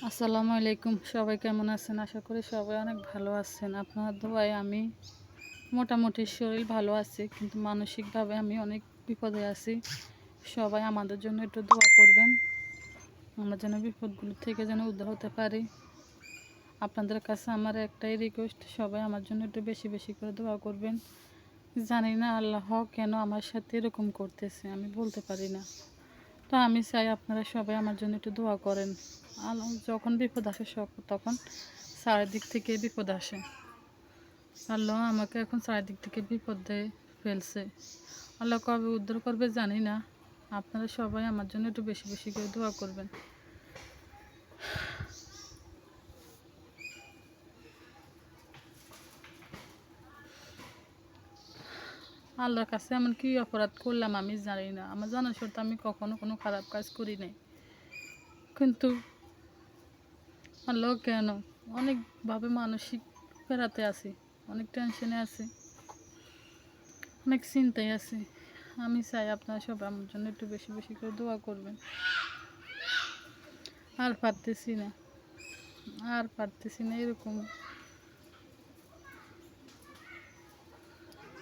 আসসালামু আলাইকুম। সবাই কেমন আছেন? আশা করি সবাই অনেক ভালো আছেন। আপনার দোয়ায় আমি মোটামুটি শরীর ভালো আছে, কিন্তু মানসিকভাবে আমি অনেক বিপদে আছি। সবাই আমাদের জন্য একটু দোয়া করবেন, আমরা যেন বিপদগুলো থেকে যেন উদ্ধার হতে পারি। আপনাদের কাছে আমার একটাই রিকোয়েস্ট, সবাই আমার জন্য একটু বেশি বেশি করে দোয়া করবেন। জানি না আল্লাহ কেন আমার সাথে এরকম করতেছে, আমি বলতে পারি না। তো আমি চাই আপনারা সবাই আমার জন্য একটু দোয়া করেন। যখন বিপদ আসে তখন চারিদিক থেকে বিপদ আসে। আল্লাহ আমাকে এখন চারিদিক থেকে বিপদে ফেলছে। আল্লাহ কবে উদ্ধার করবে জানি না। আপনারা সবাই আমার জন্য একটু বেশি বেশি করে দোয়া করবেন। আল্লাহর কাছে এমন কি অপরাধ করলাম আমি জানি না। আমার জানা সত্ত্বেও আমি কখনো কোনো খারাপ কাজ করি নাই, কিন্তু আল্লাহ কেন অনেকভাবে মানসিক পেরাতে আছি, অনেক টেনশনে আছি, অনেক চিন্তায় আছি। আমি চাই আপনারা সবাই আমার জন্য একটু বেশি বেশি করে দোয়া করবেন। আর পারতেছি না, আর পারতেছি না। এরকম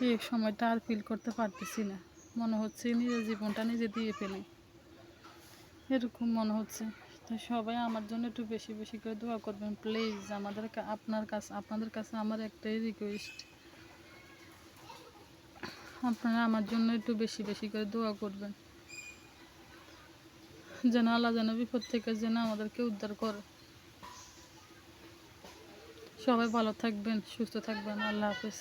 এই সময়টা আর ফিল করতে পারতেছি না। মনে হচ্ছে নিজের জীবনটা নিজে দিয়ে ফেলি, এরকম মনে হচ্ছে। তো সবাই আমার জন্য একটু বেশি বেশি করে দোয়া করবেন প্লিজ। আপনাদের কাছে আমার একটাই রিকোয়েস্ট, আপনারা আমার জন্য একটু বেশি বেশি করে দোয়া করবেন, যেন আল্লাহ যেন বিপদ থেকে যেন আমাদেরকে উদ্ধার করে। সবাই ভালো থাকবেন, সুস্থ থাকবেন। আল্লাহ হাফেজ।